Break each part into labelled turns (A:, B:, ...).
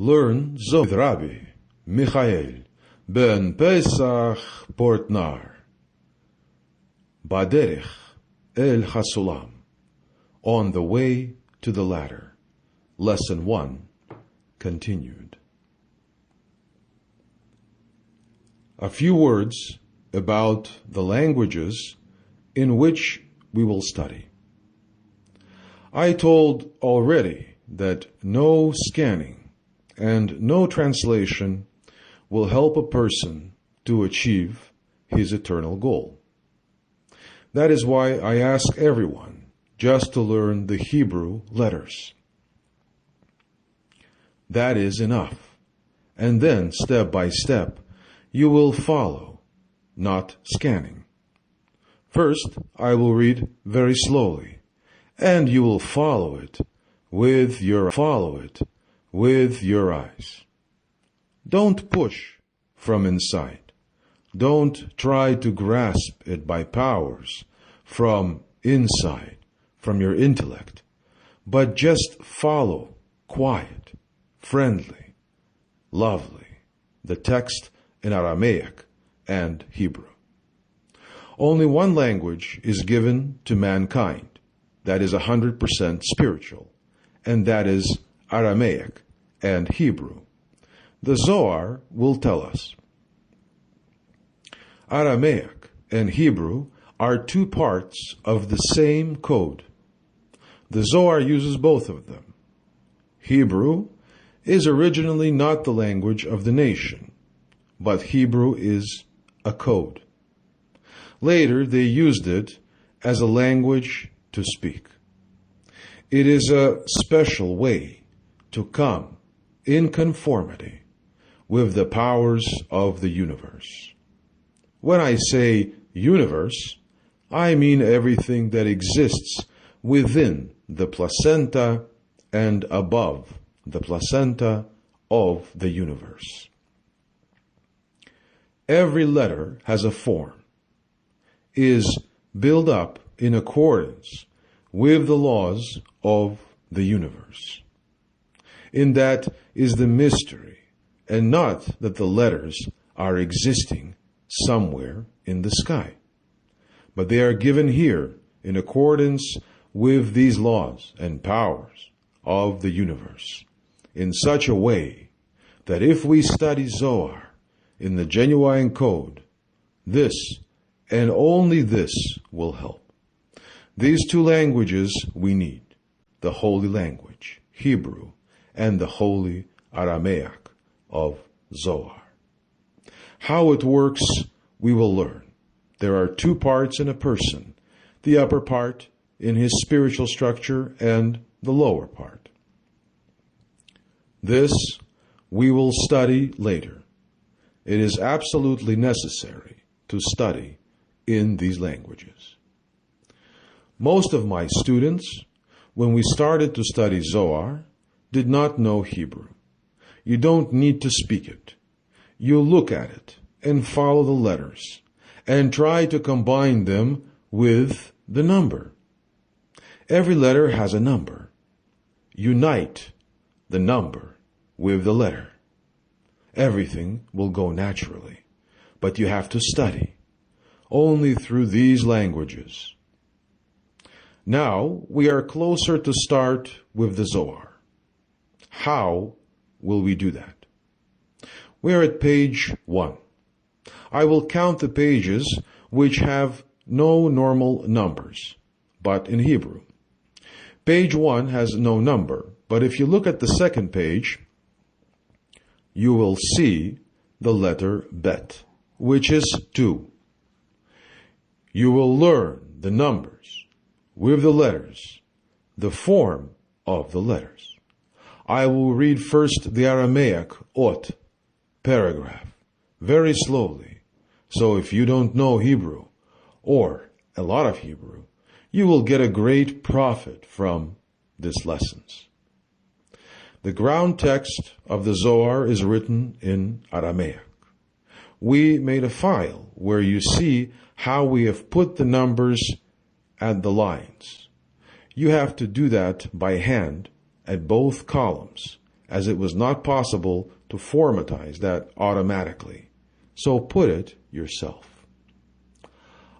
A: Learn Zohar with Rabbi Michael-ben-Pesach Portnaar. Baderech el Hasulam, on the way to the ladder. Lesson 1, continued. A few words about the languages in which we will study. I told already that no scanning and no translation will help a person to achieve his eternal goal. That is why I ask everyone just to learn the Hebrew letters. That is enough. And then, step by step, you will follow, not scanning. First, I will read very slowly, and you will follow it with your eyes. Don't push from inside. Don't try to grasp it by powers from inside, from your intellect, but just follow, quiet, friendly, lovely, the text in Aramaic and Hebrew. Only one language is given to mankind that is 100% spiritual, and that is Aramaic and Hebrew. The Zohar will tell us. Aramaic and Hebrew are two parts of the same code. The Zohar uses both of them. Hebrew is originally not the language of the nation, but Hebrew is a code. Later, they used it as a language to speak. It is a special way to come in conformity with the powers of the universe. When I say universe, I mean everything that exists within the placenta and above the placenta of the universe. Every letter has a form, is built up in accordance with the laws of the universe. In that is the mystery, and not that the letters are existing somewhere in the sky, but they are given here in accordance with these laws and powers of the universe, in such a way that if we study Zohar in the genuine code, this and only this will help. These two languages we need, the holy language, Hebrew, and the holy Aramaic of Zohar. How it works, we will learn. There are two parts in a person, the upper part in his spiritual structure and the lower part. This we will study later. It is absolutely necessary to study in these languages. Most of my students, when we started to study Zohar, did not know Hebrew. You don't need to speak it. You look at it and follow the letters and try to combine them with the number. Every letter has a number. Unite the number with the letter. Everything will go naturally, but you have to study only through these languages. Now we are closer to start with the Zohar. How will we do that? We are at page 1. I will count the pages which have no normal numbers, but in Hebrew. Page 1 has no number, but if you look at the second page, you will see the letter Bet, which is 2. You will learn the numbers with the letters, the form of the letters. I will read first the Aramaic ot, paragraph, very slowly. So if you don't know Hebrew, or a lot of Hebrew, you will get a great profit from these lessons. The ground text of the Zohar is written in Aramaic. We made a file where you see how we have put the numbers at the lines. You have to do that by hand at both columns as it was not possible to formatize that automatically. So put it yourself.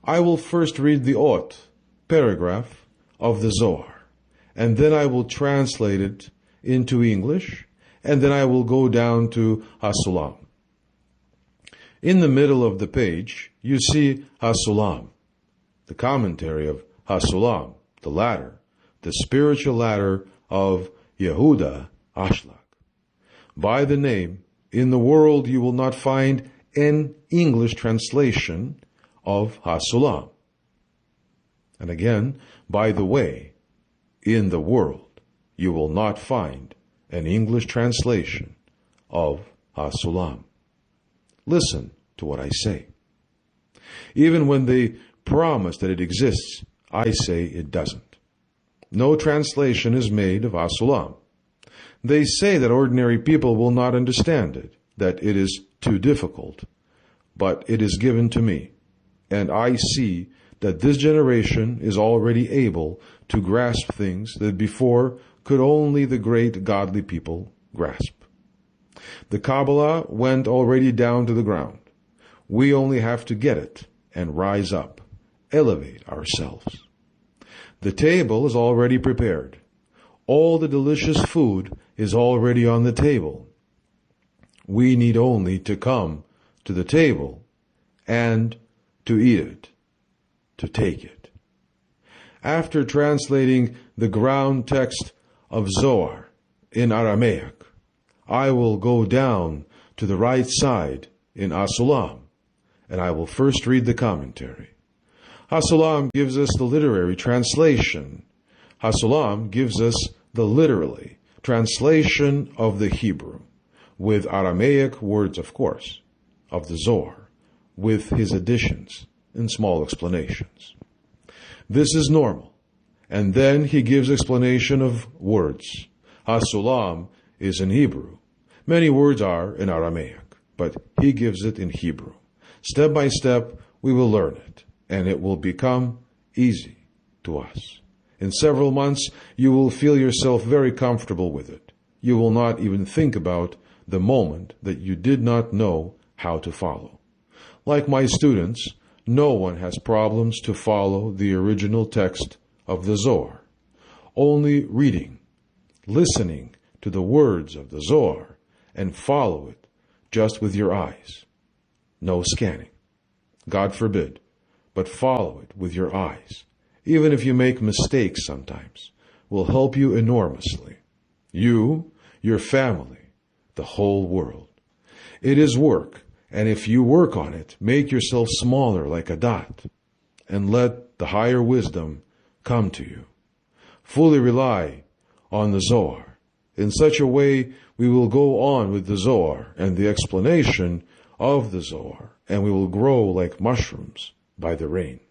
A: I will first read the Ot, paragraph, of the Zohar, and then I will translate it into English, and then I will go down to Hasulam. In the middle of the page, you see Hasulam, the commentary of Hasulam, the ladder, the spiritual ladder of Yehuda Ashlag. By the name, in the world you will not find an English translation of Hasulam. And again, by the way, in the world you will not find an English translation of Hasulam. Listen to what I say. Even when they promise that it exists, I say it doesn't. No translation is made of Hasulam. They say that ordinary people will not understand it, that it is too difficult, but it is given to me, and I see that this generation is already able to grasp things that before could only the great godly people grasp. The Kabbalah went already down to the ground. We only have to get it and rise up, elevate ourselves. The table is already prepared. All the delicious food is already on the table. We need only to come to the table and to eat it, to take it. After translating the ground text of Zohar in Aramaic, I will go down to the right side in Hasulam, and I will first read the commentary. Hasulam gives us the literary translation. Hasulam gives us the literally translation of the Hebrew, with Aramaic words, of course, of the Zohar, with his additions and small explanations. This is normal. And then he gives explanation of words. Hasulam is in Hebrew. Many words are in Aramaic, but he gives it in Hebrew. Step by step, we will learn it, and it will become easy to us. In several months, you will feel yourself very comfortable with it. You will not even think about the moment that you did not know how to follow. Like my students, no one has problems to follow the original text of the Zohar. Only reading, listening to the words of the Zohar, and follow it just with your eyes. No scanning. God forbid. But follow it with your eyes. Even if you make mistakes sometimes, will help you enormously. You, your family, the whole world. It is work, and if you work on it, make yourself smaller like a dot, and let the higher wisdom come to you. Fully rely on the Zohar. In such a way, we will go on with the Zohar and the explanation of the Zohar, and we will grow like mushrooms by the rain.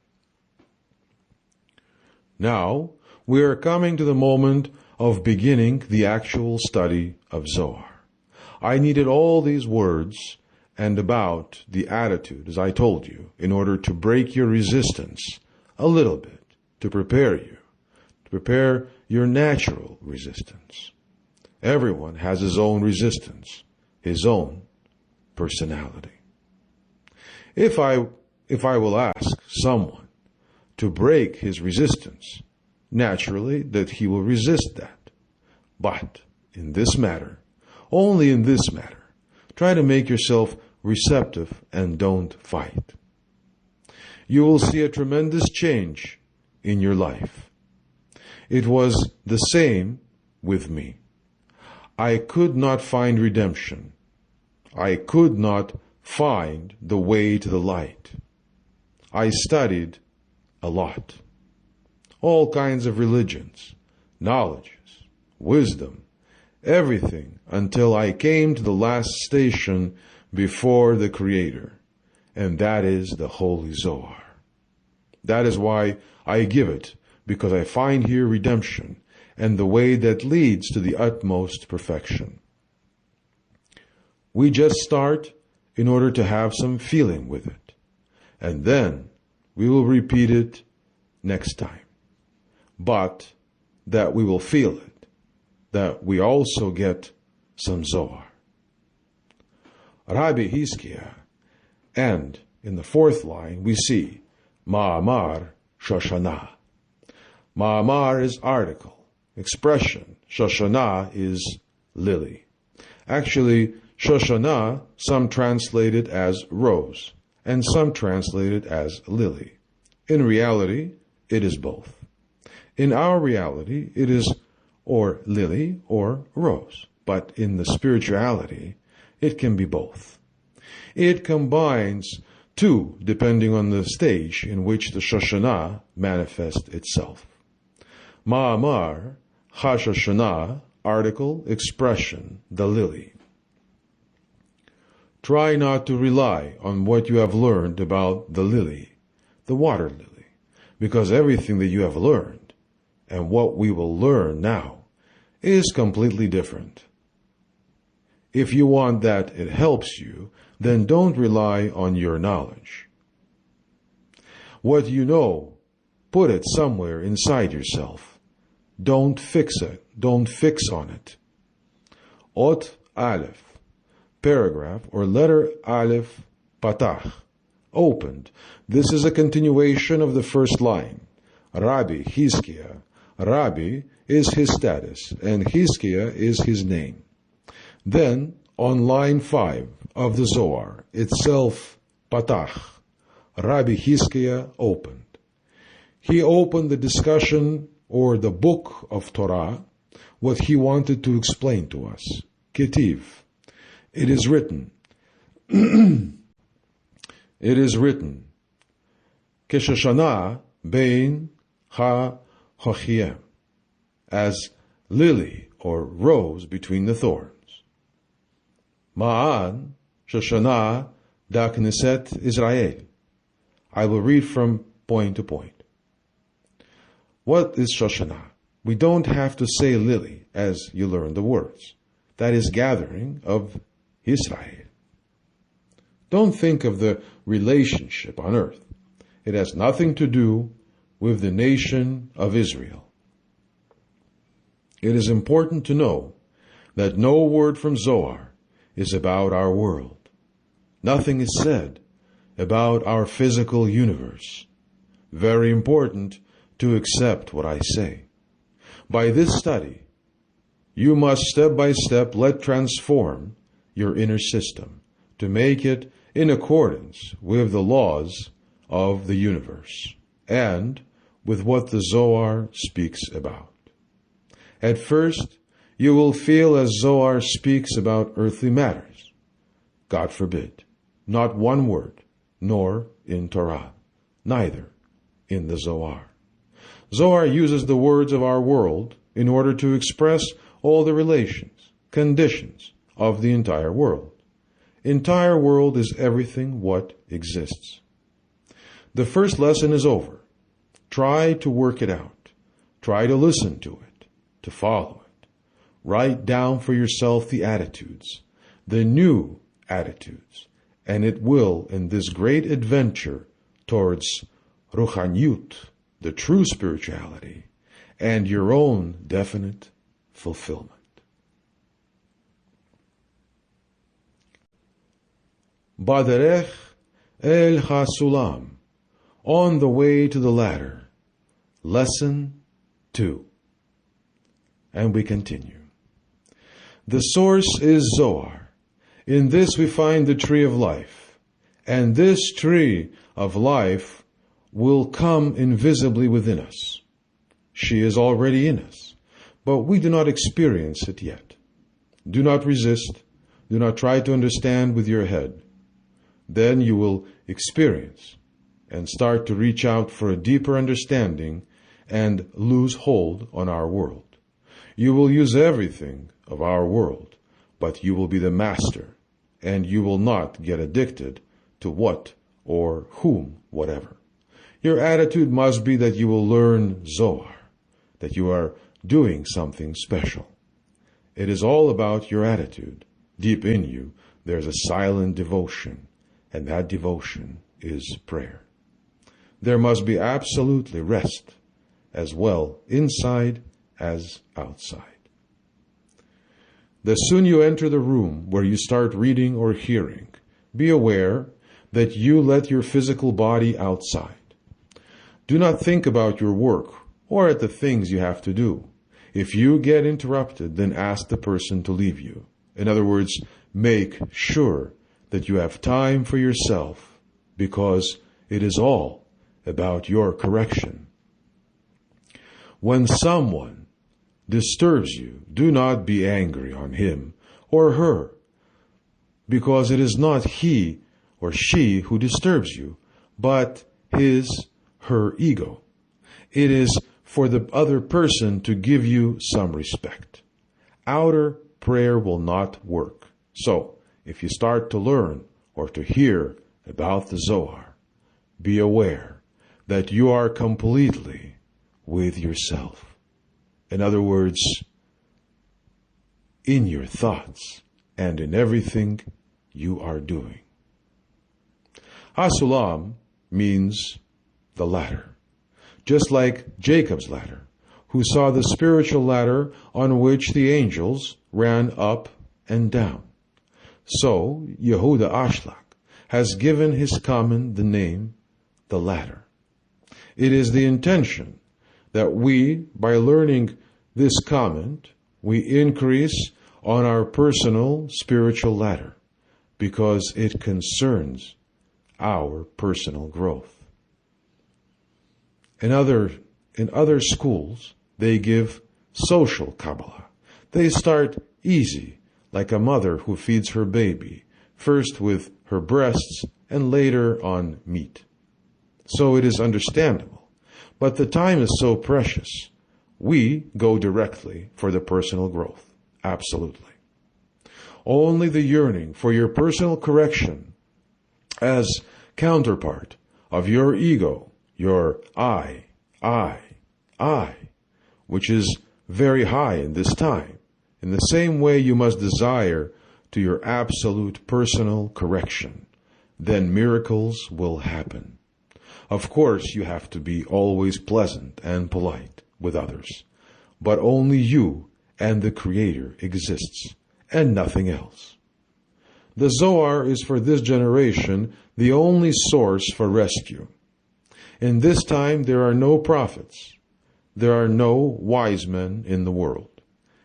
A: Now, we are coming to the moment of beginning the actual study of Zohar. I needed all these words and about the attitude, as I told you, in order to break your resistance a little bit, to prepare you, to prepare your natural resistance. Everyone has his own resistance, his own personality. If I will ask someone to break his resistance, naturally that he will resist that. But in this matter, only in this matter, try to make yourself receptive and don't fight. You will see a tremendous change in your life. It was the same with me. I could not find redemption. I could not find the way to the light. I studied a lot. All kinds of religions, knowledges, wisdom, everything, until I came to the last station before the Creator, and that is the Holy Zohar. That is why I give it, because I find here redemption and the way that leads to the utmost perfection. We just start in order to have some feeling with it, and then we will repeat it next time. But that we will feel it, that we also get some Zohar. Rabbi Hizkiah, and in the fourth line we see Ma'amar Shoshana. Ma'amar is article, expression. Shoshana is lily. Actually, Shoshana, some translate it as rose, and some translate it as lily. In reality, it is both. In our reality, it is or lily or rose. But in the spirituality, it can be both. It combines two, depending on the stage in which the Shoshana manifests itself. Ma'amar, HaShoshana, article, expression, the lily. Try not to rely on what you have learned about the lily, the water lily, because everything that you have learned and what we will learn now is completely different. If you want that it helps you, then don't rely on your knowledge. What you know, put it somewhere inside yourself. Don't fix it. Don't fix on it. Ot Aleph, paragraph or letter Aleph, Patach, opened. This is a continuation of the first line. Rabbi Hizkiah. Rabbi is his status, and Hizkiah is his name. Then, on line 5 of the Zohar, itself, Patach, Rabbi Hizkiah opened. He opened the discussion or the book of Torah, what he wanted to explain to us. Ketiv. It is written. It is written. Keshoshana bein ha-hochiem, as lily or rose between the thorns. Ma'an Shoshana da Knesset Israel. I will read from point to point. What is Shoshana? We don't have to say lily as you learn the words. That is gathering of Israel. Don't think of the relationship on earth. It has nothing to do with the nation of Israel. It is important to know that no word from Zohar is about our world. Nothing is said about our physical universe. Very important to accept what I say. By this study, you must step by step let transform your inner system to make it in accordance with the laws of the universe and with what the Zohar speaks about. At first, you will feel as Zohar speaks about earthly matters. God forbid, not one word, nor in Torah, neither in the Zohar. Zohar uses the words of our world in order to express all the relations, conditions of the entire world. Entire world is everything what exists. The first lesson is over. Try to work it out. Try to listen to it, to follow it. Write down for yourself the attitudes, the new attitudes, and it will, in this great adventure towards Ruchaniut, the true spirituality, and your own definite fulfillment. Baderech el Hasulam, on the way to the ladder. Lesson 2. And we continue. The source is Zohar. In this we find the tree of life. And this tree of life will come invisibly within us. She is already in us, but we do not experience it yet. Do not resist. Do not try to understand with your head. Then you will experience and start to reach out for a deeper understanding and lose hold on our world. You will use everything of our world, but you will be the master, and you will not get addicted to what or whom, whatever. Your attitude must be that you will learn Zohar, that you are doing something special. It is all about your attitude. Deep in you, there's a silent devotion, and that devotion is prayer. There must be absolutely rest, as well inside as outside. The soon you enter the room where you start reading or hearing, be aware that you let your physical body outside. Do not think about your work or at the things you have to do. If you get interrupted, then ask the person to leave you. In other words, make sure that you have time for yourself, because it is all about your correction. When someone disturbs you, do not be angry on him or her, because it is not he or she who disturbs you, but her ego. It is for the other person to give you some respect. Outer prayer will not work. So, if you start to learn or to hear about the Zohar, be aware that you are completely with yourself. In other words, in your thoughts and in everything you are doing. Hasulam means the ladder, just like Jacob's ladder, who saw the spiritual ladder on which the angels ran up and down. So, Yehuda Ashlag has given his comment the name, the ladder. It is the intention that we, by learning this comment, we increase on our personal spiritual ladder, because it concerns our personal growth. In other schools, they give social Kabbalah. They start easy, like a mother who feeds her baby, first with her breasts and later on meat. So it is understandable. But the time is so precious. We go directly for the personal growth. Absolutely. Only the yearning for your personal correction as counterpart of your ego, your I, which is very high in this time. In the same way you must desire to your absolute personal correction. Then miracles will happen. Of course, you have to be always pleasant and polite with others. But only you and the Creator exists, and nothing else. The Zohar is for this generation the only source for rescue. In this time there are no prophets. There are no wise men in the world.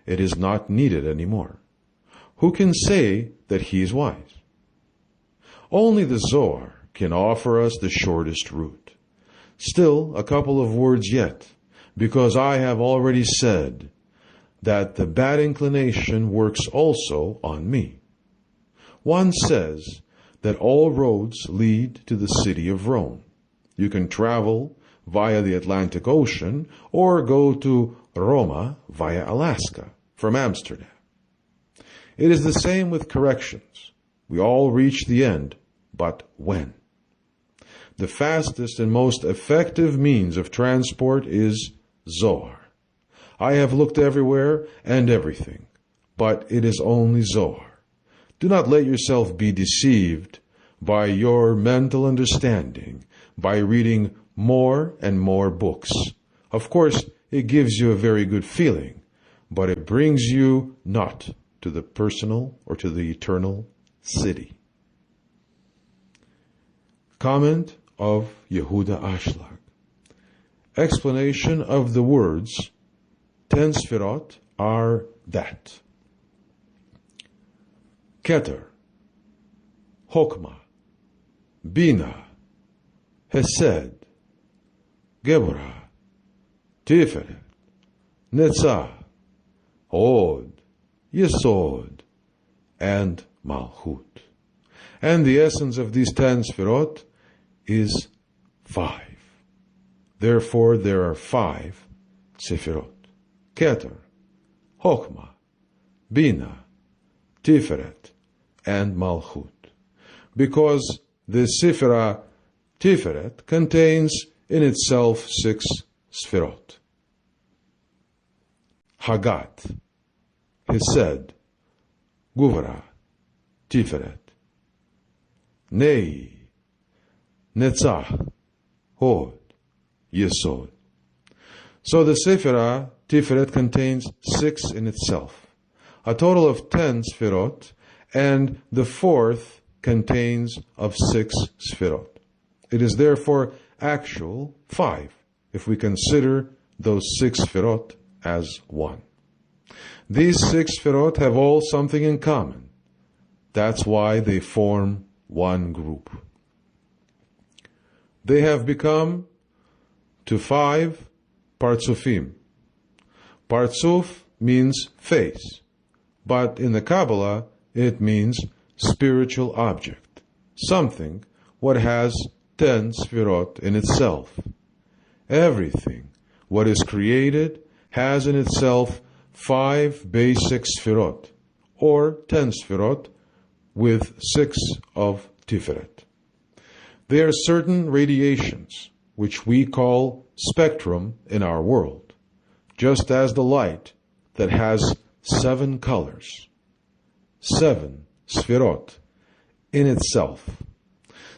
A: It is not needed anymore. Who can say that he is wise? Only the Zohar can offer us the shortest route. Still, a couple of words yet, because I have already said that the bad inclination works also on me. One says that all roads lead to the city of Rome. You can travel via the Atlantic Ocean or go to Roma via Alaska from Amsterdam. It is the same with corrections. We all reach the end, but when? The fastest and most effective means of transport is Zohar. I have looked everywhere and everything, but it is only Zohar. Do not let yourself be deceived by your mental understanding by reading more and more books. Of course, it gives you a very good feeling, but it brings you not to the personal or to the eternal city. Comment of Yehuda Ashlag. Explanation of the words 10 Sfirot are that. Keter, Chokmah, Bina, Hesed, Geburah, Tiferet, Netzah, Od, Yesod, and Malchut. And the essence of these 10 Sfirot is 5. Therefore, there are 5 Sefirot. Keter, Chokmah, Bina, Tiferet, and Malchut. Because the Sifra Tiferet contains in itself 6 Sfirot. Hagat, Hesed, Guvra, Tiferet, Nei, Netzach, Hod, Yesod. So the Sefirah Tiferet contains 6 in itself. a total of 10 sfirot, and the fourth contains of 6 sfirot. It is therefore actual 5, if we consider those 6 sfirot as one. These 6 sfirot have all something in common. That's why they form one group. They have become to 5 partsufim. Partsuf means face, but in the Kabbalah it means spiritual object, something what has 10 sfirot in itself. Everything what is created has in itself 5 basic sfirot, or 10 sfirot, with 6 of Tiferet. They are certain radiations, which we call spectrum in our world, just as the light that has 7 colors, 7 sfirot in itself.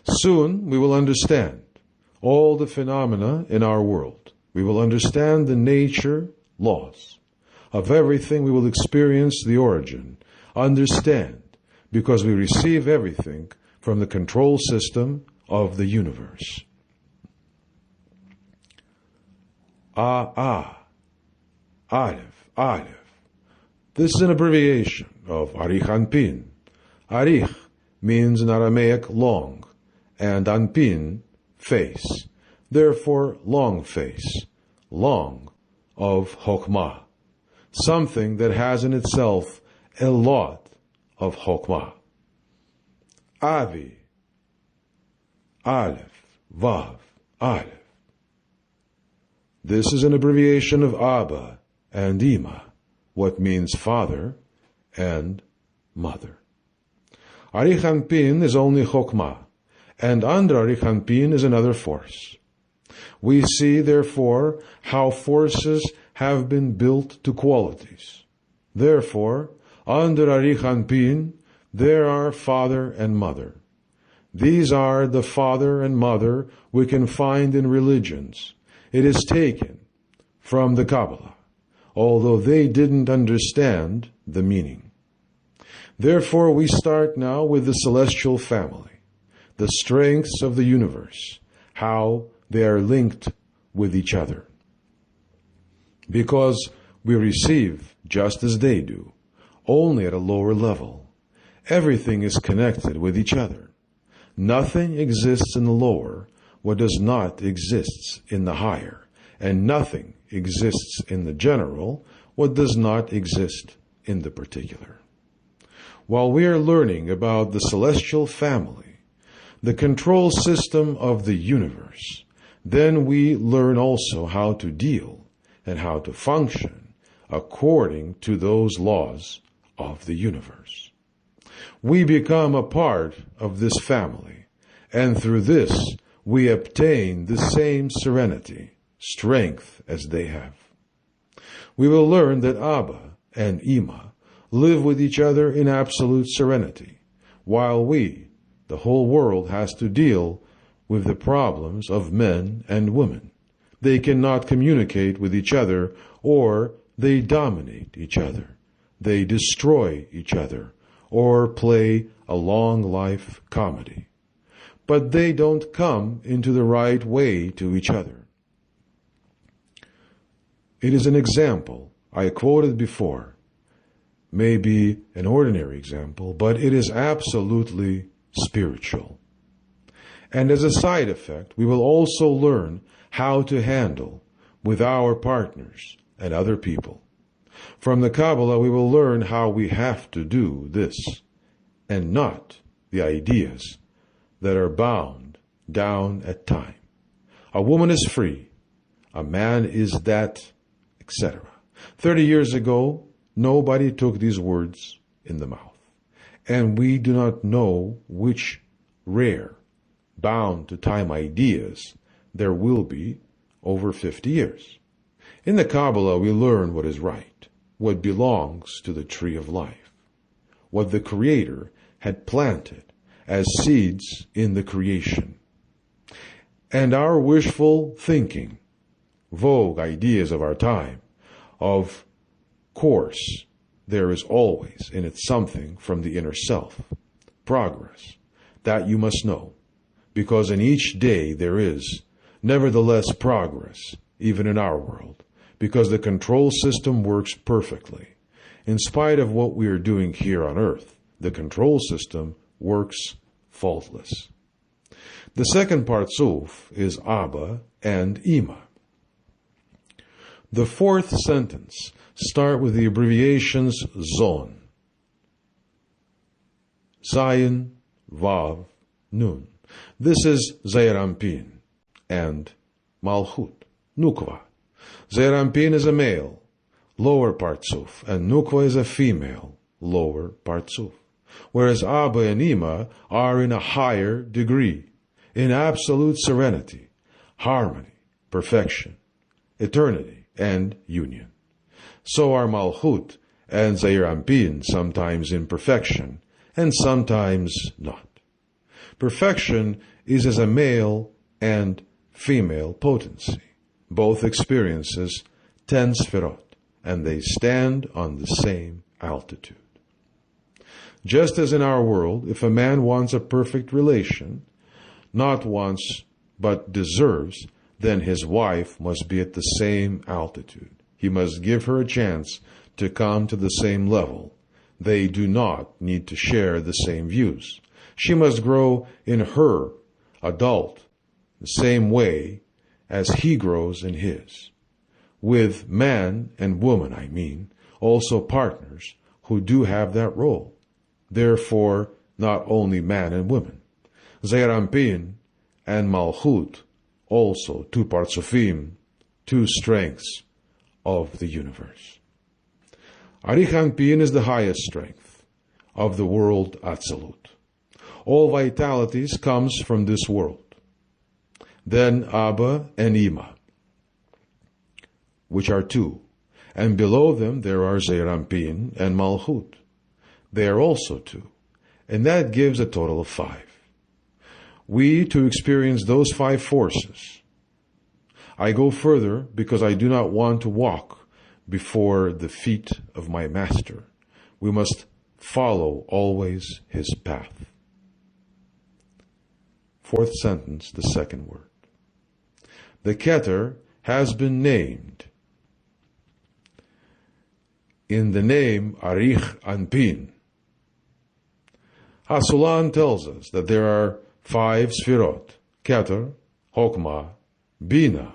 A: Soon we will understand all the phenomena in our world. We will understand the nature, laws of everything. We will experience the origin, understand, because we receive everything from the control system of the universe. Aleph. This is an abbreviation of Arich Anpin. Arich means in Aramaic long, and Anpin, face. Therefore, long face, long of Chokmah, something that has in itself a lot of Chokmah. Avi, Aleph, Vav, Aleph. This is an abbreviation of Abba and Ima, what means father and mother. Arich Anpin is only Chokmah, and under Arich Anpin is another force. We see, therefore, how forces have been built to qualities. Therefore, under Arich Anpin, there are father and mother. These are the father and mother we can find in religions. It is taken from the Kabbalah, although they didn't understand the meaning. Therefore, we start now with the celestial family, the strengths of the universe, how they are linked with each other. Because we receive just as they do, only at a lower level. Everything is connected with each other. Nothing exists in the lower what does not exist in the higher, and nothing exists in the general what does not exist in the particular. While we are learning about the celestial family, the control system of the universe, then we learn also how to deal and how to function according to those laws of the universe. We become a part of this family, and through this we obtain the same serenity, strength as they have. We will learn that Abba and Ima live with each other in absolute serenity, while we, the whole world, has to deal with the problems of men and women. They cannot communicate with each other, or they dominate each other. They destroy each other, or play a long life comedy. But they don't come into the right way to each other. It is an example I quoted before, maybe an ordinary example, but it is absolutely spiritual. And as a side effect, we will also learn how to handle with our partners and other people. From the Kabbalah, we will learn how we have to do this, and not the ideas that are bound down at time. A woman is free, a man is that, etc. 30 years ago, nobody took these words in the mouth, and we do not know which rare, bound to time ideas there will be over 50 years. In the Kabbalah, we learn what is right, what belongs to the tree of life, what the Creator had planted as seeds in the creation. And our wishful thinking, vogue ideas of our time, of course, there is always in it something from the inner self, progress, that you must know, because in each day there is, nevertheless, progress, even in our world, because the control system works perfectly. In spite of what we are doing here on earth, the control system works faultless. The second partsuf is Abba and Ima. The fourth sentence start with the abbreviations Zon, Zayin, Vav, Nun. This is Zeir Anpin and Malchut, Nukva. Zeir Anpin is a male, lower partsuf, and Nukva is a female, lower partsuf. Whereas Abba and Ima are in a higher degree, in absolute serenity, harmony, perfection, eternity, and union. So are Malchut and Zeir Anpin sometimes in perfection, and sometimes not. Perfection is as a male and female potency. Both experiences 10 sfirot, and they stand on the same altitude. Just as in our world, if a man wants a perfect relation, not wants but deserves, then his wife must be at the same altitude. He must give her a chance to come to the same level. They do not need to share the same views. She must grow in her adult the same way as he grows in his. With man and woman, I mean, also partners who do have that role. Therefore, not only man and women. Zeir Anpin and Malchut, also two partsufim, two strengths of the universe. Arich Anpin is the highest strength of the world Atzilut. All vitalities comes from this world. Then Abba and Ima, which are two, and below them there are Zeir Anpin and Malchut. They are also two, and that gives a total of 5. We to experience those 5 forces. I go further because I do not want to walk before the feet of my master. We must follow always his path. Fourth sentence, the second word. The Keter has been named in the name Arich Anpin. Hasulan tells us that there are 5 sfirot, Keter, Chokmah, Bina,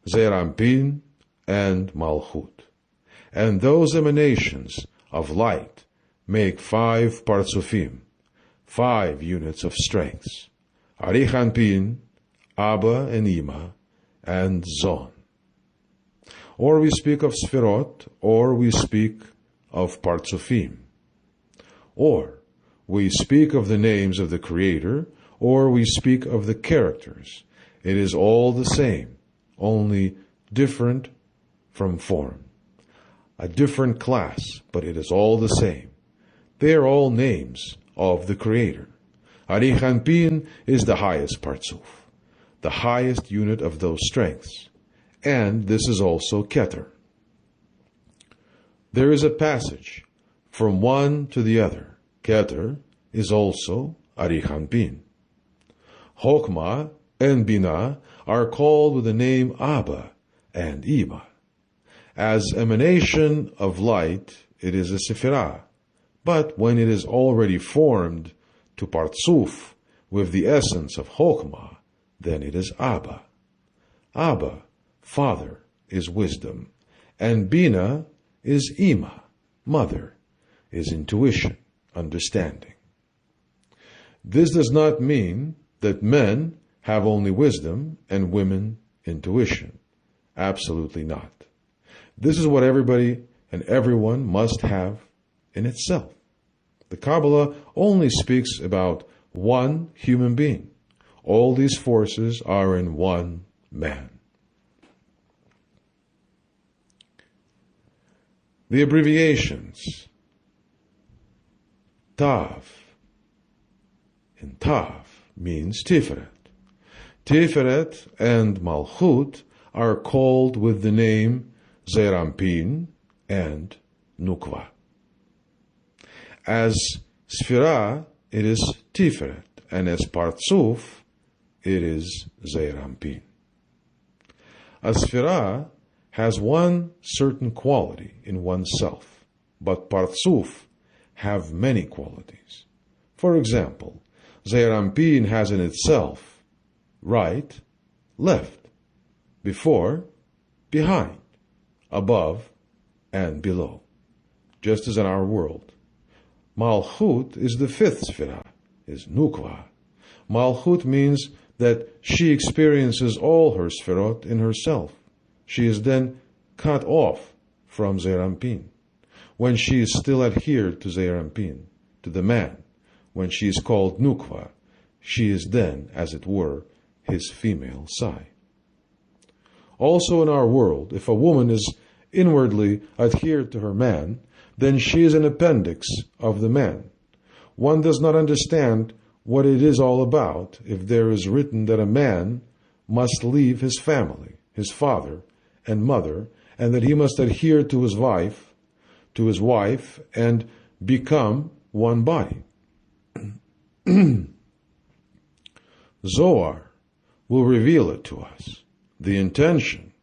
A: Zeir Anpin, and Malchut. And those emanations of light make 5 partsufim, 5 units of strengths, Arich Anpin, Abba and Ima, and Zon. Or we speak of sfirot, or we speak of partsufim. Or we speak of the names of the Creator, or we speak of the characters. It is all the same, only different from form. A different class, but it is all the same. They are all names of the Creator. Arich Anpin is the highest partsuf, the highest unit of those strengths. And this is also Keter. There is a passage from one to the other. Keter is also Arich Anpin. Chokmah and Bina are called with the name Abba and Ima. As emanation of light, it is a sephirah, but when it is already formed to partsuf with the essence of Chokmah, then it is Abba. Abba, father, is wisdom, and Bina is Ima, mother, is intuition, understanding. This does not mean that men have only wisdom and women intuition. Absolutely not. This is what everybody and everyone must have in itself. The Kabbalah only speaks about one human being. All these forces are in one man. The abbreviations. Tav. And Tav means Tiferet. Tiferet and Malchut are called with the name Zeir Anpin and Nukva. As Sphira, it is Tiferet, and as Partsuf, it is Zeir Anpin. A Sphira has one certain quality in oneself, but Partsuf have many qualities. For example, Zeir Anpin has in itself right, left, before, behind, above, and below, just as in our world. Malchut is the fifth Sphira, is Nukva. Malchut means that she experiences all her Sphirot in herself. She is then cut off from Zeir Anpin, when she is still adhered to Zeir Anpin, to the man. When she is called Nukva, she is then, as it were, his female side. Also in our world, if a woman is inwardly adhered to her man, then she is an appendix of the man. One does not understand what it is all about if there is written that a man must leave his family, his father and mother, and that he must adhere to his wife, and become one body. Zohar will reveal it to us. The intention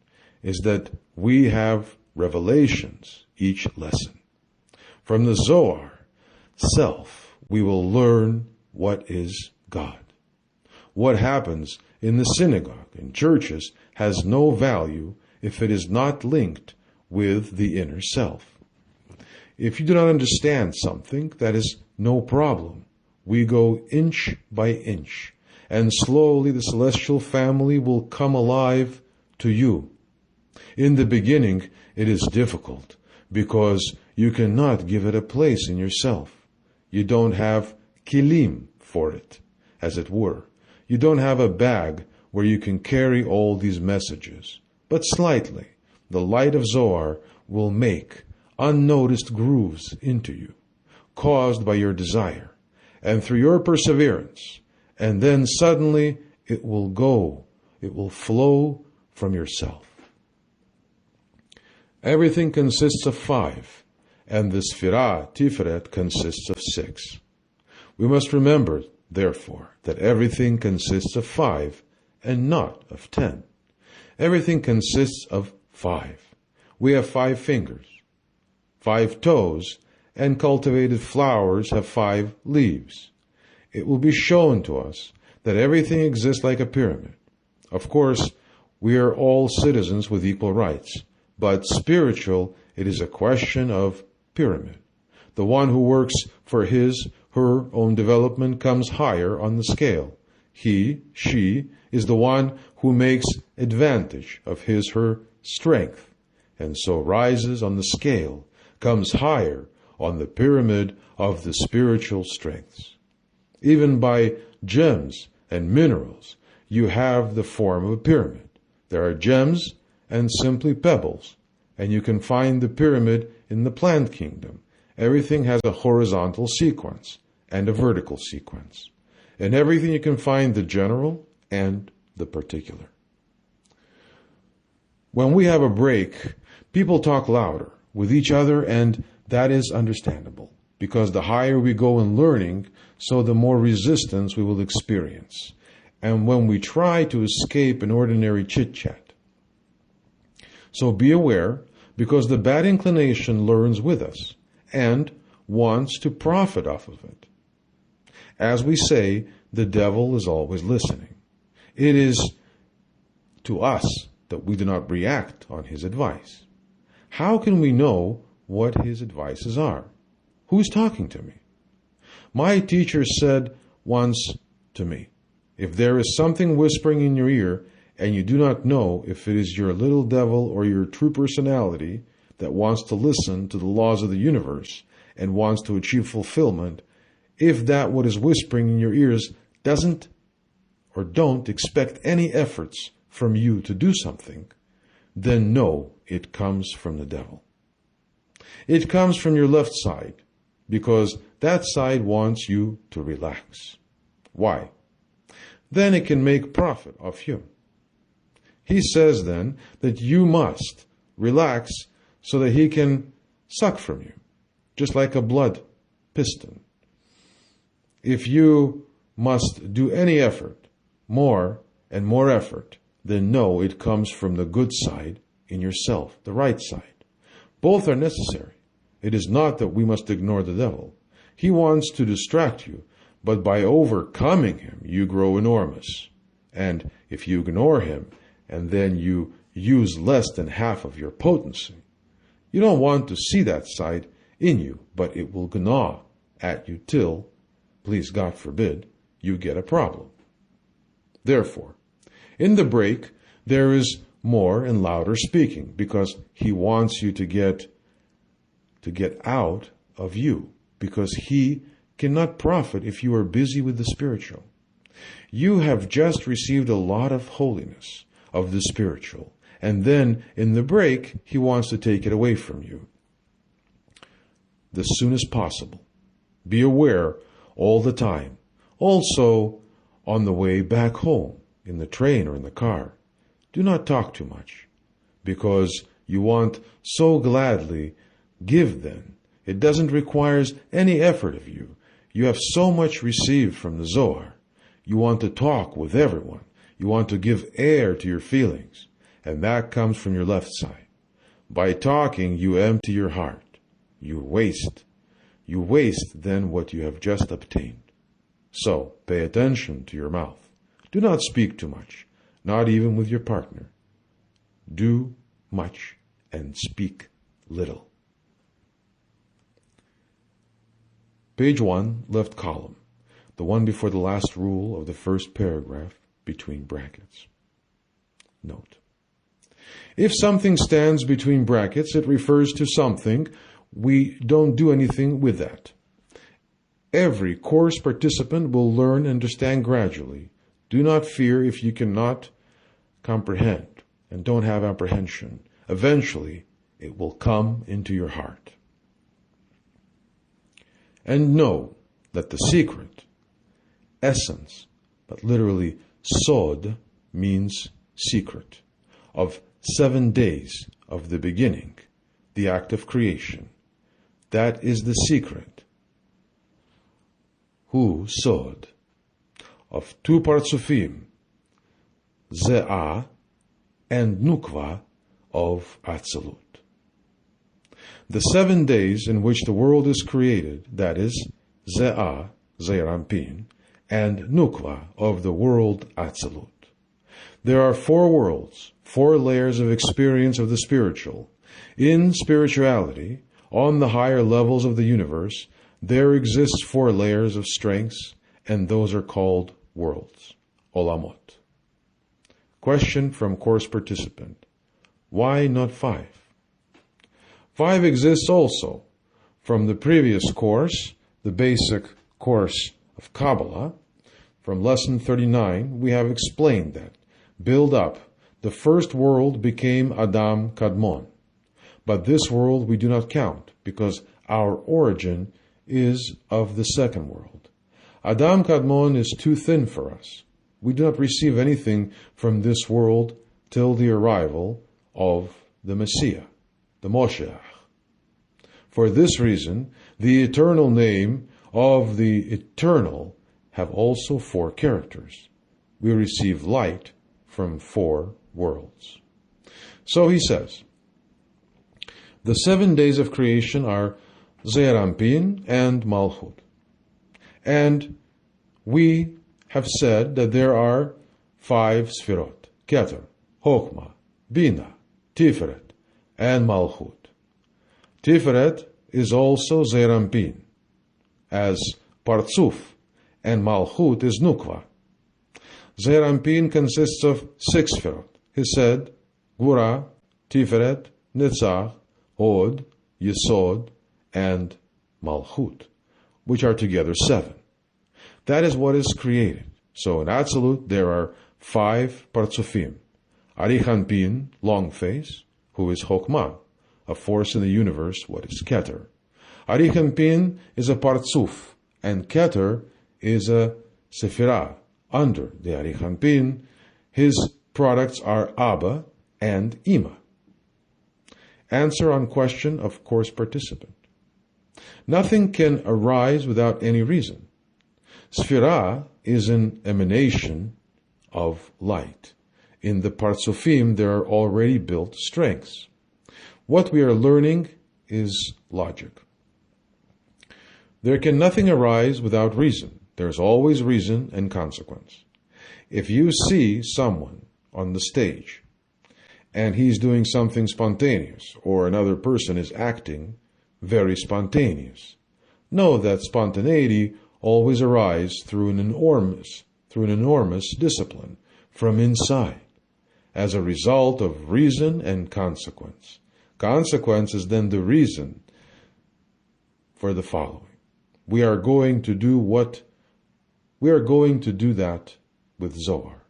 A: is that we have revelations each lesson. From the Zohar self, we will learn what is God. What happens in the synagogue and churches has no value if it is not linked with the inner self. If you do not understand something, that is no problem. We go inch by inch, and slowly the celestial family will come alive to you. In the beginning, it is difficult, because you cannot give it a place in yourself. You don't have kilim for it, as it were. You don't have a bag where you can carry all these messages. But slightly, the light of Zohar will make unnoticed grooves into you, caused by your desire, and through your perseverance, and then suddenly it will flow from yourself. Everything consists of 5, and the Sphira, Tiferet, consists of 6. We must remember, therefore, that everything consists of 5 and not of 10. Everything consists of 5. We have 5 fingers, 5 toes, and cultivated flowers have 5 leaves. It will be shown to us that everything exists like a pyramid. Of course, we are all citizens with equal rights, but spiritual, it is a question of pyramid. The one who works for her own development comes higher on the scale. He, she, is the one who makes advantage of her strength, and so rises on the scale, comes higher on the pyramid of the spiritual strengths. Even by gems and minerals, you have the form of a pyramid. There are gems and simply pebbles, and you can find the pyramid in the plant kingdom. Everything has a horizontal sequence and a vertical sequence. In everything you can find the general and the particular. When we have a break, people talk louder with each other, and that is understandable, because the higher we go in learning, so the more resistance we will experience. And when we try to escape an ordinary chit-chat. So be aware, because the bad inclination learns with us and wants to profit off of it. As we say, the devil is always listening. It is to us that we do not react on his advice. How can we know what his advices are? Who's talking to me? My teacher said once to me, if there is something whispering in your ear and you do not know if it is your little devil or your true personality that wants to listen to the laws of the universe and wants to achieve fulfillment, if that what is whispering in your ears doesn't or don't expect any efforts from you to do something, then know it comes from the devil. It comes from your left side, because that side wants you to relax. Why? Then it can make profit of you. He says then that you must relax so that he can suck from you, just like a blood piston. If you must do any effort, more and more effort, then know it comes from the good side in yourself, the right side. Both are necessary. It is not that we must ignore the devil. He wants to distract you, but by overcoming him, you grow enormous. And if you ignore him, and then you use less than half of your potency, you don't want to see that side in you, but it will gnaw at you till, please God forbid, you get a problem. Therefore, in the break, there is more and louder speaking, because he wants you to get out of you, because he cannot profit if you are busy with the spiritual. You have just received a lot of holiness of the spiritual, and then in the break, he wants to take it away from you. The soonest possible. Be aware all the time. Also, on the way back home, in the train or in the car, do not talk too much, because you want so gladly give then. It doesn't require any effort of you. You have so much received from the Zohar. You want to talk with everyone. You want to give air to your feelings, and that comes from your left side. By talking, you empty your heart. You waste. You waste then what you have just obtained. So, pay attention to your mouth. Do not speak too much, not even with your partner. Do much and speak little. Page 1, left column, the one before the last rule of the first paragraph, between brackets. Note: if something stands between brackets, it refers to something. We don't do anything with that. Every course participant will learn and understand gradually. Do not fear if you cannot comprehend and don't have apprehension. Eventually, it will come into your heart. And know that the secret, essence, but literally sod means secret, of 7 days of the beginning, the act of creation. That is the secret. Hu sod, of 2 partsufim, Ze'ah and Nukva of Atzilut. The 7 days in which the world is created, that is, Ze'ah, Zeir Anpin, and Nukva of the world Atzilut. There are 4 worlds, 4 layers of experience of the spiritual. In spirituality, on the higher levels of the universe, there exist 4 layers of strengths, and those are called worlds, olamot. Question from course participant: why not 5? 5 exists also. From the previous course, the basic course of Kabbalah, from lesson 39, we have explained that, build up, the first world became Adam Kadmon. But this world we do not count, because our origin is of the second world. Adam Kadmon is too thin for us. We do not receive anything from this world till the arrival of the Messiah, the Moshiach. For this reason, the eternal name of the eternal have also 4 characters. We receive light from 4 worlds. So he says, the 7 days of creation are Zeir Anpin and Malchut. And we have said that there are 5 Sfirot, Keter, Chokmah, Bina, Tiferet, and Malchut. Tiferet is also Zeir Anpin, as Partzuf, and Malchut is Nukva. Zeir Anpin consists of 6 Sfirot, Hesed, Gura, Tiferet, Netzach, Hod, Yesod, and Malchut, which are together 7. That is what is created. So in Atzilut there are 5 Partzufim. Arich Anpin, long face, who is Chokmah, a force in the universe, what is Keter. Arich Anpin is a Partzuf, and Keter is a Sephirah. Under the Arich Anpin, his products are Abba and Ima. Answer on question of course participant. Nothing can arise without any reason. Sphira is an emanation of light. In the Partsofim, there are already built strengths. What we are learning is logic. There can nothing arise without reason. There's always reason and consequence. If you see someone on the stage and he's doing something spontaneous, or another person is acting very spontaneous, know that spontaneity always arises through an enormous discipline from inside, as a result of reason and consequence. Consequence is then the reason for the following. We are going to do that with Zohar,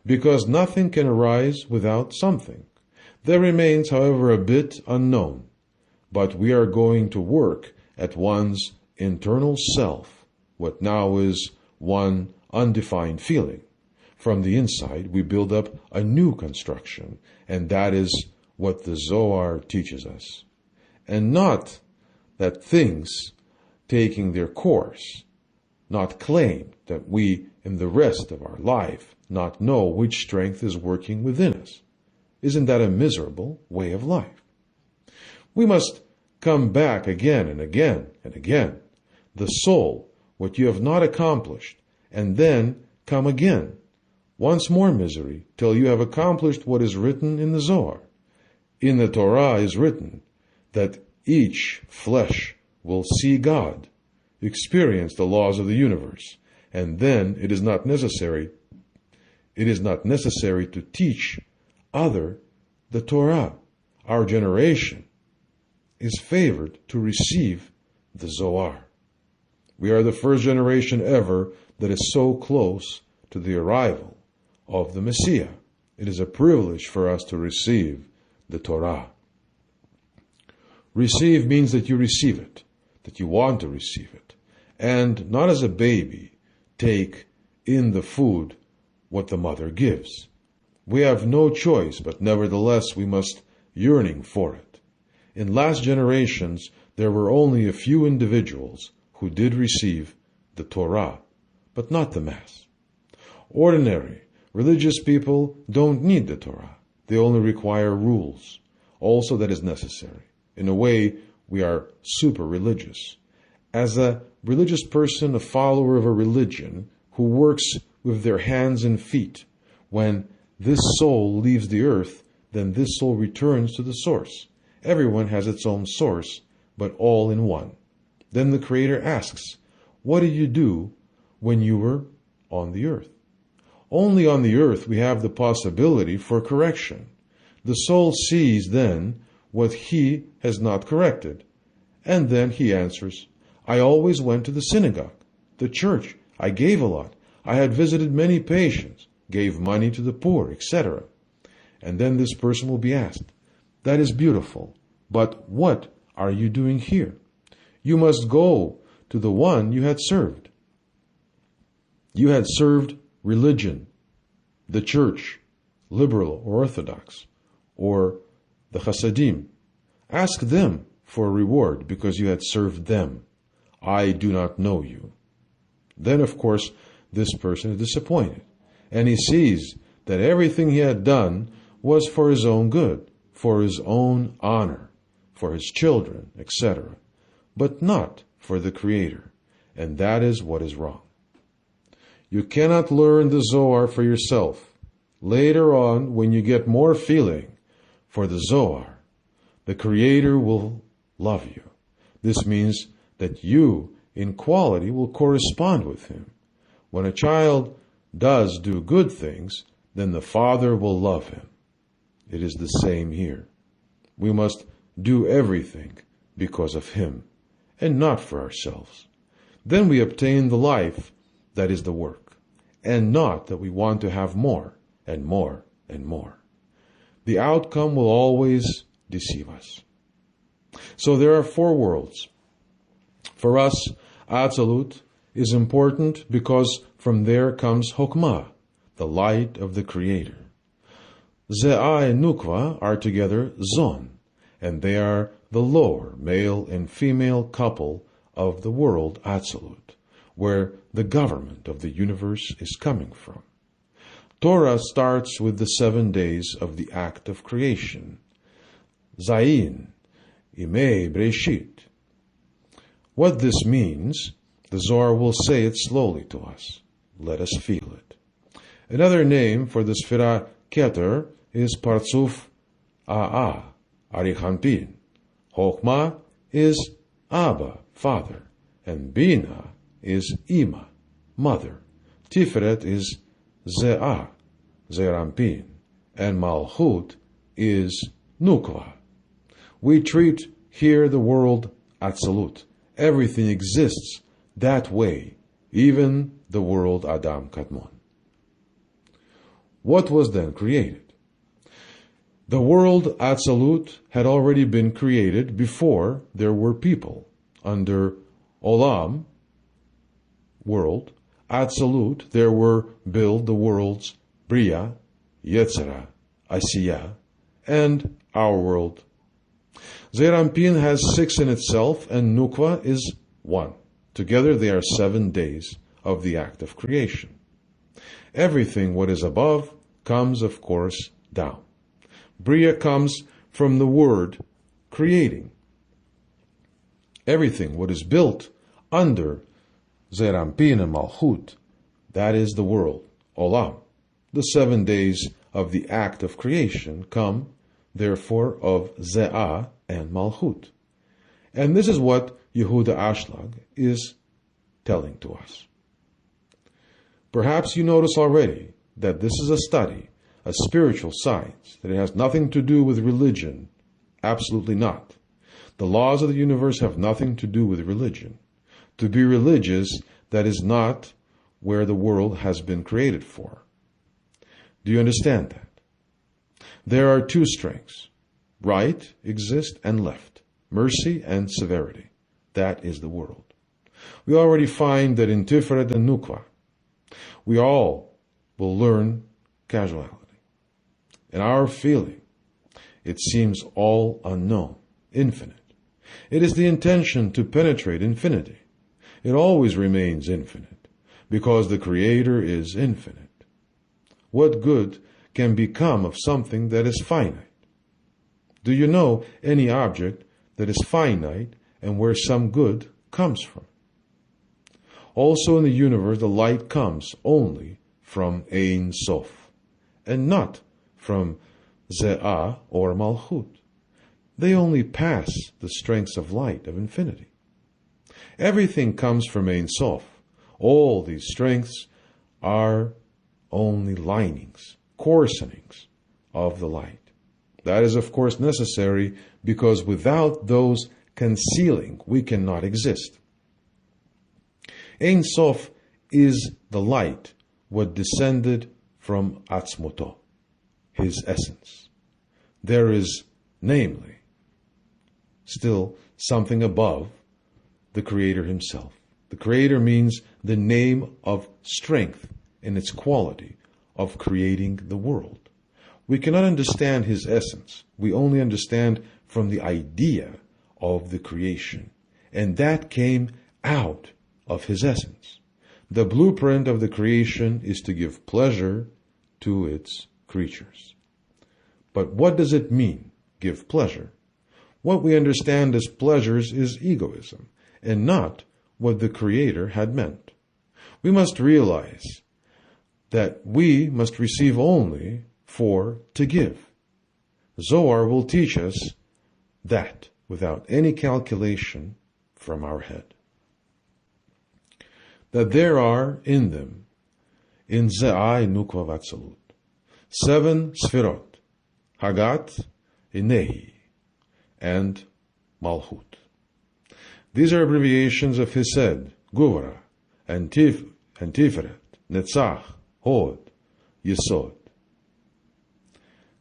A: because nothing can arise without something. There remains, however, a bit unknown, but we are going to work at one's internal self, what now is one undefined feeling. From the inside, we build up a new construction, and that is what the Zohar teaches us. And not that things taking their course, not claim that we in the rest of our life not know which strength is working within us. Isn't that a miserable way of life? We must come back again and again and again. The soul, what you have not accomplished, and then come again. Once more misery, till you have accomplished what is written in the Zohar. In the Torah is written that each flesh will see God, experience the laws of the universe, and then it is not necessary to teach other the Torah. Our generation is favored to receive the Zohar. We are the first generation ever that is so close to the arrival of the Messiah. It is a privilege for us to receive the Torah. Receive means that you receive it, that you want to receive it, and not as a baby take in the food what the mother gives. We have no choice, but nevertheless we must yearning for it. In last generations, there were only a few individuals who did receive the Torah, but not the Mass. Ordinary, religious people don't need the Torah. They only require rules. Also, that is necessary. In a way, we are super religious. As a religious person, a follower of a religion who works with their hands and feet, when this soul leaves the earth, then this soul returns to the source. Everyone has its own source, but all in one. Then the Creator asks, what did you do when you were on the earth? Only on the earth we have the possibility for correction. The soul sees then what he has not corrected. And then he answers, I always went to the synagogue, the church. I gave a lot. I had visited many patients, gave money to the poor, etc. And then this person will be asked, that is beautiful, but what are you doing here? You must go to the one you had served. You had served religion, the church, liberal or orthodox, or the Hasidim. Ask them for a reward because you had served them. I do not know you. Then, of course, this person is disappointed, and he sees that everything he had done was for his own good, for his own honor, for his children, etc., but not for the Creator, and that is what is wrong. You cannot learn the Zohar for yourself. Later on, when you get more feeling for the Zohar, the Creator will love you. This means that you, in quality, will correspond with Him. When a child does do good things, then the Father will love him. It is the same here. We must do everything because of Him, and not for ourselves. Then we obtain the life that is the work, and not that we want to have more and more and more. The outcome will always deceive us. So there are four worlds. For us, Atzilut is important because from there comes Hokmah, the light of the Creator. Ze'ah and Nukva are together Zon, and they are the lower male and female couple of the world absolute, where the government of the universe is coming from. Torah starts with the 7 days of the act of creation. Zayin, Imei Breshit. What this means, the Zohar will say it slowly to us. Let us feel it. Another name for the Sfira Keter is Partzuf A'a, Arichanpin. Chokmah is Abba, father, and Bina is Ima, mother. Tiferet is Ze'ah, Zerampin, and Malchut is Nukva. We treat here the world absolute. Everything exists that way, even the world Adam Kadmon. What was then created? The world absolute had already been created before there were people. Under Olam, world, absolute, there were built the worlds Bria, Yetzirah, Asiya, and our world. Zerampin has 6 in itself, and Nukva is 1. Together they are 7 days of the act of creation. Everything what is above comes, of course, down. Bria comes from the word creating. Everything what is built under Zerampin and Malchut, that is the world, Olam. The 7 days of the act of creation come, therefore, of Ze'ah and Malchut. And this is what Yehuda Ashlag is telling to us. Perhaps you notice already that this is a study, a spiritual science, that it has nothing to do with religion. Absolutely not. The laws of the universe have nothing to do with religion. To be religious, that is not where the world has been created for. Do you understand that? There are 2 strengths. Right exists and left. Mercy and severity. That is the world. We already find that in Tiferet and Nukva, we all will learn casuality. In our feeling, it seems all unknown, infinite. It is the intention to penetrate infinity. It always remains infinite, because the Creator is infinite. What good can become of something that is finite? Do you know any object that is finite and where some good comes from? Also in the universe, the light comes only from Ein Sof, and not from Ze'ah or Malchut. They only pass the strengths of light of infinity. Everything comes from Ein Sof. All these strengths are only linings, coarsenings of the light. That is, of course, necessary, because without those concealing, we cannot exist. Ein Sof is the light, what descended from Atzmoto, his essence. There is, namely, still something above the Creator himself. The Creator means the name of strength in its quality of creating the world. We cannot understand his essence. We only understand from the idea of the creation. And that came out of his essence. The blueprint of the creation is to give pleasure to its creatures. But what does it mean, give pleasure? What we understand as pleasures is egoism, and not what the Creator had meant. We must realize that we must receive only for to give. Zohar will teach us that without any calculation from our head. That there are in them, in Ze'ah Nukva Vatsalut, 7 Sfirot, Hagat, Inehi, and Malchut. These are abbreviations of Hesed, Guvra, and Tiferet, Netzach, Hod, Yesod.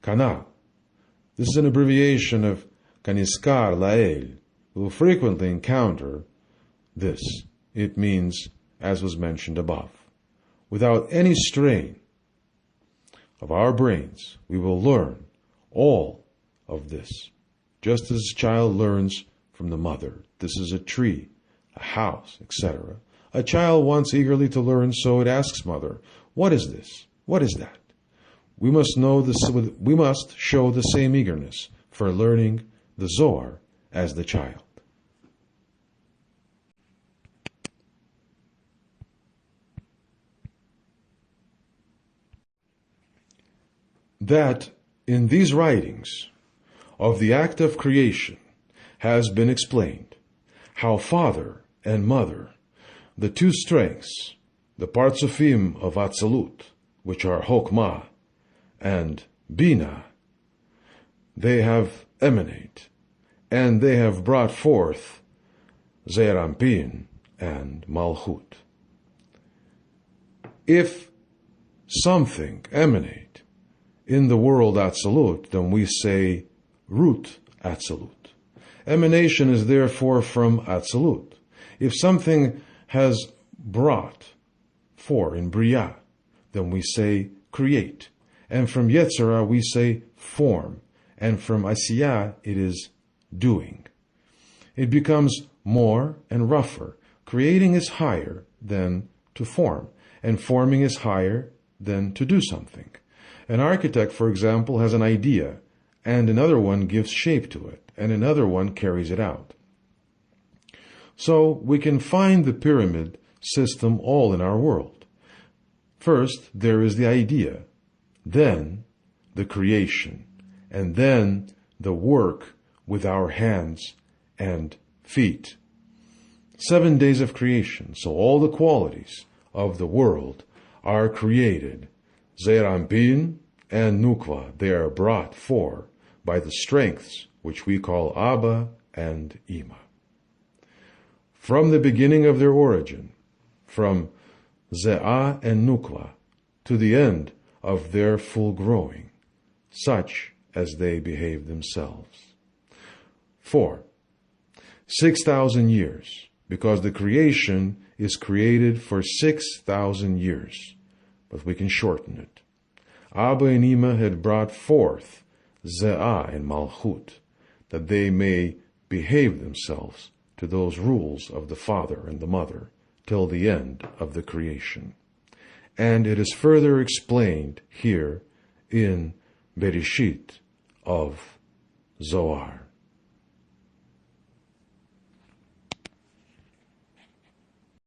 A: Kana. This is an abbreviation of Kaniskar Lael. We will frequently encounter this. It means, as was mentioned above, without any strain of our brains, we will learn all of this, just as a child learns from the mother. This is a tree, a house, etc., a child wants eagerly to learn, so it asks mother, "What is this? What is that?" We must show the same eagerness for learning the Zohar as the child. That in these writings of the act of creation has been explained how father and mother, the two strengths, the partsufim of Atzilut, which are Chokmah and Bina, they have emanate, and they have brought forth Zeir Anpin and Malchut. If something emanate in the world Atzilut, then we say root Atzilut. Emanation is therefore from Atzilut. If something has brought for in Bria, then we say create. And from Yetzirah we say form. And from Asiyah it is doing. It becomes more and rougher. Creating is higher than to form, and forming is higher than to do something. An architect, for example, has an idea, and another one gives shape to it, and another one carries it out. So we can find the pyramid system all in our world. First, there is the idea, then the creation, and then the work with our hands and feet. 7 days of creation, so all the qualities of the world are created. Zeir Anpin and Nukva, they are brought for by the strengths which we call Abba and Ima. From the beginning of their origin, from Ze'ah and Nukva, to the end of their full growing, such as they behave themselves. 4. 6,000 years, because the creation is created for 6,000 years, but we can shorten it. Abba and Ima had brought forth Ze'ah and Malchut, that they may behave themselves to those rules of the father and the mother till the end of the creation. And it is further explained here in Bereshit of Zohar.